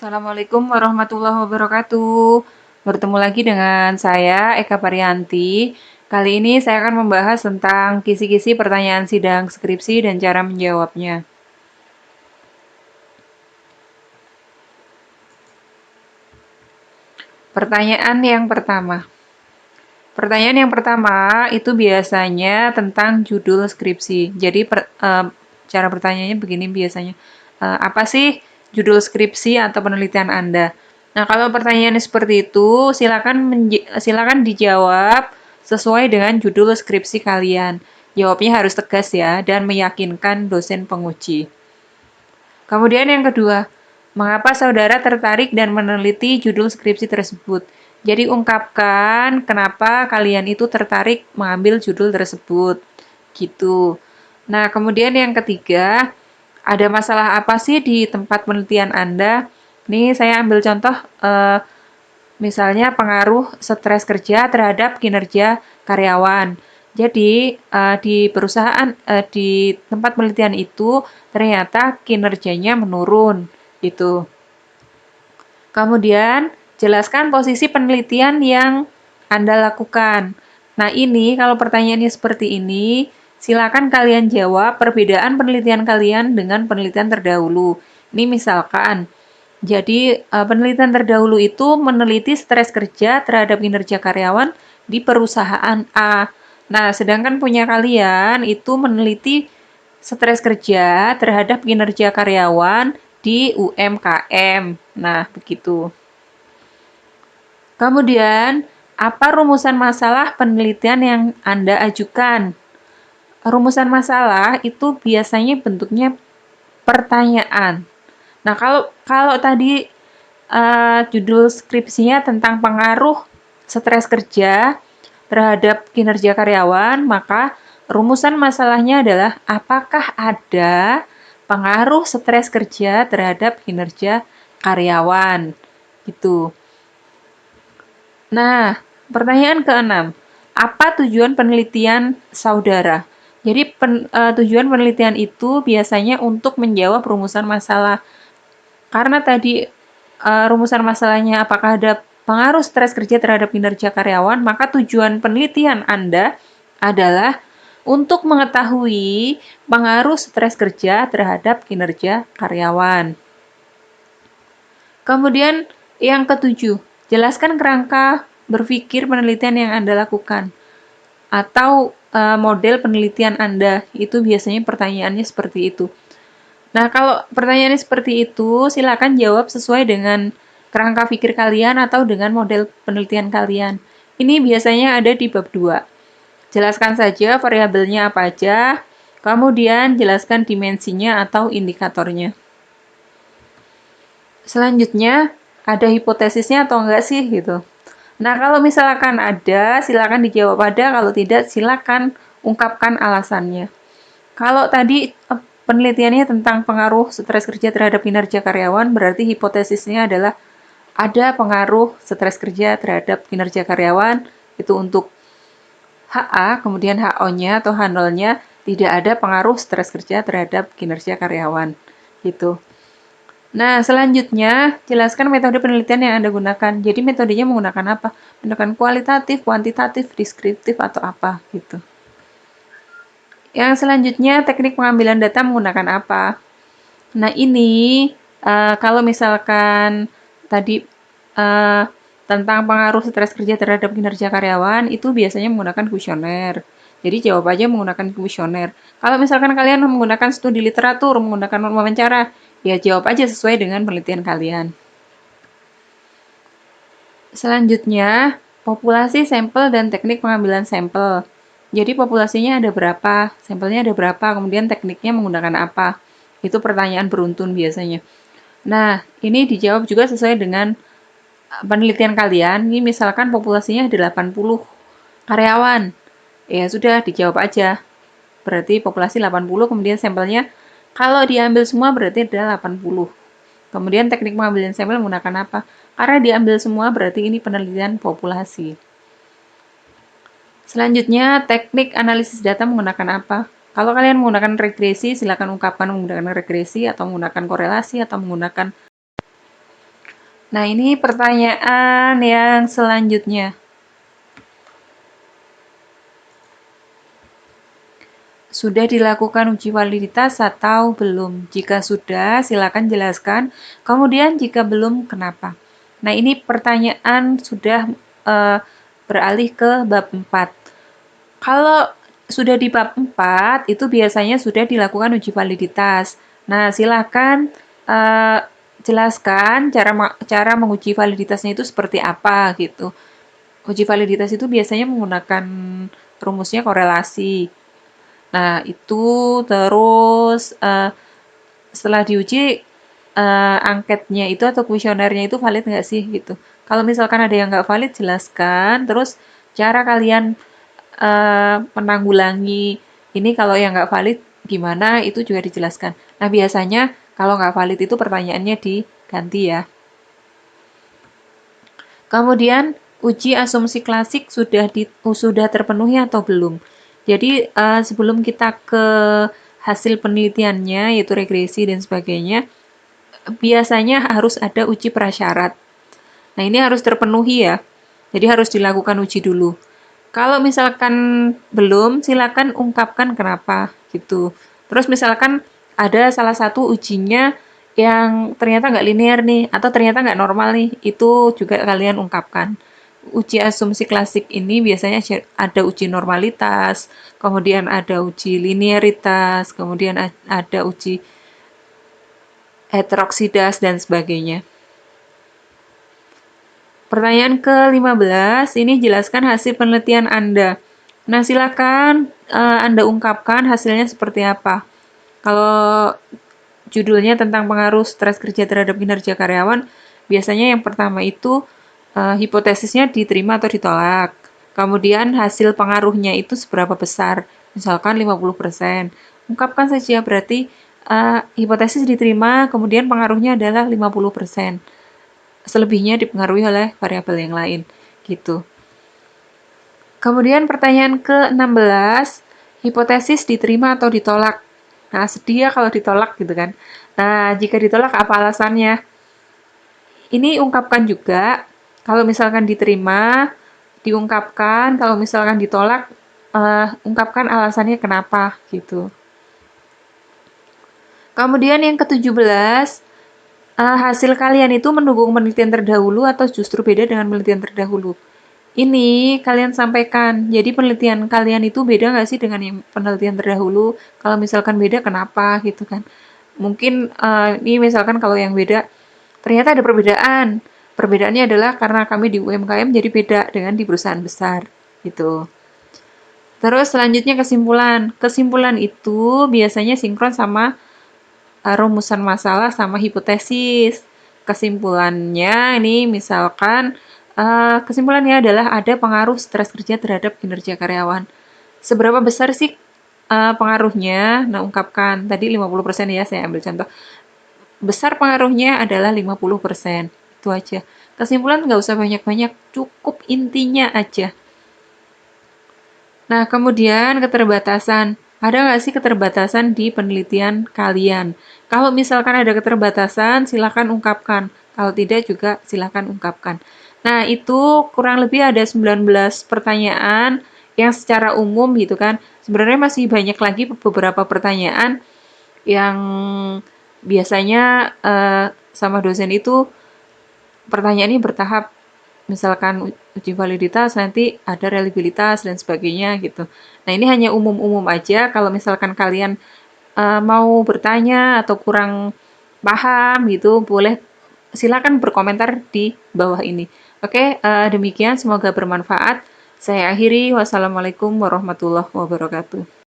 Assalamualaikum warahmatullahi wabarakatuh. Bertemu lagi dengan saya, Eka Parianti. Kali ini saya akan membahas tentang kisi-kisi pertanyaan sidang skripsi dan cara menjawabnya. Pertanyaan yang pertama. Pertanyaan yang pertama itu biasanya tentang judul skripsi. Jadi cara bertanyanya begini biasanya. Apa sih judul skripsi atau penelitian Anda? Nah, kalau pertanyaannya seperti itu, silakan dijawab sesuai dengan judul skripsi kalian. Jawabnya harus tegas ya dan meyakinkan dosen penguji. Kemudian yang kedua, mengapa saudara tertarik dan meneliti judul skripsi tersebut? Jadi ungkapkan kenapa kalian itu tertarik mengambil judul tersebut. Gitu. Nah, kemudian yang ketiga, ada masalah apa sih di tempat penelitian Anda? Nih saya ambil contoh misalnya pengaruh stres kerja terhadap kinerja karyawan. Jadi di perusahaan di tempat penelitian itu ternyata kinerjanya menurun gitu. Kemudian jelaskan posisi penelitian yang Anda lakukan. Nah, ini kalau pertanyaannya seperti ini, silakan kalian jawab perbedaan penelitian kalian dengan penelitian terdahulu. Ini misalkan jadi, penelitian terdahulu itu meneliti stres kerja terhadap kinerja karyawan di perusahaan A. Nah, sedangkan punya kalian itu meneliti stres kerja terhadap kinerja karyawan di UMKM. Nah, begitu. Kemudian, apa rumusan masalah penelitian yang Anda ajukan? Rumusan masalah itu biasanya bentuknya pertanyaan. Nah, kalau kalau tadi judul skripsinya tentang pengaruh stres kerja terhadap kinerja karyawan, maka rumusan masalahnya adalah apakah ada pengaruh stres kerja terhadap kinerja karyawan. Gitu. Nah, pertanyaan keenam, apa tujuan penelitian saudara? Jadi tujuan penelitian itu biasanya untuk menjawab rumusan masalah. Karena tadi rumusan masalahnya apakah ada pengaruh stres kerja terhadap kinerja karyawan, maka tujuan penelitian Anda adalah untuk mengetahui pengaruh stres kerja terhadap kinerja karyawan. Kemudian yang ketujuh, jelaskan kerangka berpikir penelitian yang Anda lakukan atau model penelitian Anda. Itu biasanya pertanyaannya seperti itu. Nah, kalau pertanyaannya seperti itu, silakan jawab sesuai dengan kerangka pikir kalian atau dengan model penelitian kalian. Ini biasanya ada di bab 2. Jelaskan saja variabelnya apa aja, kemudian jelaskan dimensinya atau indikatornya. Selanjutnya, ada hipotesisnya atau enggak sih gitu. Nah, kalau misalkan ada, silakan dijawab ada, kalau tidak silakan ungkapkan alasannya. Kalau tadi penelitiannya tentang pengaruh stres kerja terhadap kinerja karyawan, berarti hipotesisnya adalah ada pengaruh stres kerja terhadap kinerja karyawan, itu untuk HA, kemudian HO-nya atau H0-nya tidak ada pengaruh stres kerja terhadap kinerja karyawan. Gitu. Nah, selanjutnya, jelaskan metode penelitian yang Anda gunakan. Jadi metodenya menggunakan apa? Menggunakan kualitatif, kuantitatif, deskriptif, atau apa gitu. Yang selanjutnya, teknik pengambilan data menggunakan apa? Nah, ini kalau misalkan tadi tentang pengaruh stres kerja terhadap kinerja karyawan, itu biasanya menggunakan kuesioner. Jadi jawab aja menggunakan kuesioner. Kalau misalkan kalian menggunakan studi literatur, menggunakan wawancara, ya jawab aja sesuai dengan penelitian kalian. Selanjutnya, populasi, sampel, dan teknik pengambilan sampel. Jadi populasinya ada berapa, sampelnya ada berapa, kemudian tekniknya menggunakan apa. Itu pertanyaan beruntun biasanya. Nah, ini dijawab juga sesuai dengan penelitian kalian. Ini misalkan populasinya 80 karyawan. Ya sudah, dijawab aja. Berarti populasi 80, kemudian sampelnya kalau diambil semua berarti ada 80. Kemudian teknik pengambilan sampel menggunakan apa? Karena diambil semua berarti ini penelitian populasi. Selanjutnya, teknik analisis data menggunakan apa? Kalau kalian menggunakan regresi, silakan ungkapkan menggunakan regresi atau menggunakan korelasi atau menggunakan Nah, ini pertanyaan yang selanjutnya. Sudah dilakukan uji validitas atau belum? Jika sudah, silakan jelaskan. Kemudian jika belum, kenapa? Nah, ini pertanyaan sudah beralih ke bab 4. Kalau sudah di bab 4, itu biasanya sudah dilakukan uji validitas. Nah, silakan jelaskan cara menguji validitasnya itu seperti apa gitu. Uji validitas itu biasanya menggunakan rumusnya korelasi. Nah, itu terus setelah diuji angketnya itu atau kuesionernya itu valid nggak sih gitu. Kalau misalkan ada yang nggak valid, jelaskan. Terus cara kalian menanggulangi ini kalau yang nggak valid gimana, itu juga dijelaskan. Nah, biasanya kalau nggak valid itu pertanyaannya diganti ya. Kemudian uji asumsi klasik sudah terpenuhi atau belum. Jadi sebelum kita ke hasil penelitiannya yaitu regresi dan sebagainya, biasanya harus ada uji prasyarat. Nah, ini harus terpenuhi ya. Jadi harus dilakukan uji dulu. Kalau misalkan belum, silakan ungkapkan kenapa gitu. Terus misalkan ada salah satu ujinya yang ternyata nggak linear nih, atau ternyata nggak normal nih, itu juga kalian ungkapkan. Uji asumsi klasik ini biasanya ada uji normalitas, kemudian ada uji linearitas, kemudian ada uji heteroksidas, dan sebagainya. Pertanyaan ke-15, ini jelaskan hasil penelitian Anda. Nah, silakan Anda ungkapkan hasilnya seperti apa. Kalau judulnya tentang pengaruh stres kerja terhadap kinerja karyawan, biasanya yang pertama itu hipotesisnya diterima atau ditolak. Kemudian hasil pengaruhnya itu seberapa besar, misalkan 50%. Ungkapkan saja, berarti hipotesis diterima, kemudian pengaruhnya adalah 50%. Selebihnya dipengaruhi oleh variabel yang lain, gitu. Kemudian pertanyaan ke-16, hipotesis diterima atau ditolak. Nah, sedih ya kalau ditolak gitu kan. Nah, jika ditolak apa alasannya? Ini ungkapkan juga, kalau misalkan diterima, diungkapkan, kalau misalkan ditolak, ungkapkan alasannya kenapa gitu. Kemudian yang ke-17, hasil kalian itu mendukung penelitian terdahulu atau justru beda dengan penelitian terdahulu. Ini kalian sampaikan. Jadi penelitian kalian itu beda nggak sih dengan yang penelitian terdahulu? Kalau misalkan beda, kenapa gitu kan? Mungkin ini misalkan kalau yang beda, ternyata ada perbedaan. Perbedaannya adalah karena kami di UMKM jadi beda dengan di perusahaan besar gitu. Terus selanjutnya kesimpulan. Kesimpulan itu biasanya sinkron sama rumusan masalah sama hipotesis. Kesimpulannya ini misalkan kesimpulannya adalah ada pengaruh stres kerja terhadap kinerja karyawan. Seberapa besar sih pengaruhnya? Nah, ungkapkan. Tadi 50% ya, saya ambil contoh. Besar pengaruhnya adalah 50%. Itu aja. Kesimpulan nggak usah banyak-banyak, cukup intinya aja. Nah, kemudian keterbatasan. Ada nggak sih keterbatasan di penelitian kalian? Kalau misalkan ada keterbatasan, silakan ungkapkan. Kalau tidak juga silakan ungkapkan. Nah, itu kurang lebih ada 19 pertanyaan yang secara umum gitu kan. Sebenarnya masih banyak lagi beberapa pertanyaan yang biasanya sama dosen itu pertanyaannya bertahap. Misalkan uji validitas, nanti ada reliabilitas dan sebagainya gitu. Nah, ini hanya umum-umum aja. Kalau misalkan kalian mau bertanya atau kurang paham gitu, boleh silakan berkomentar di bawah ini. Oke, demikian semoga bermanfaat. Saya akhiri. Wassalamualaikum warahmatullahi wabarakatuh.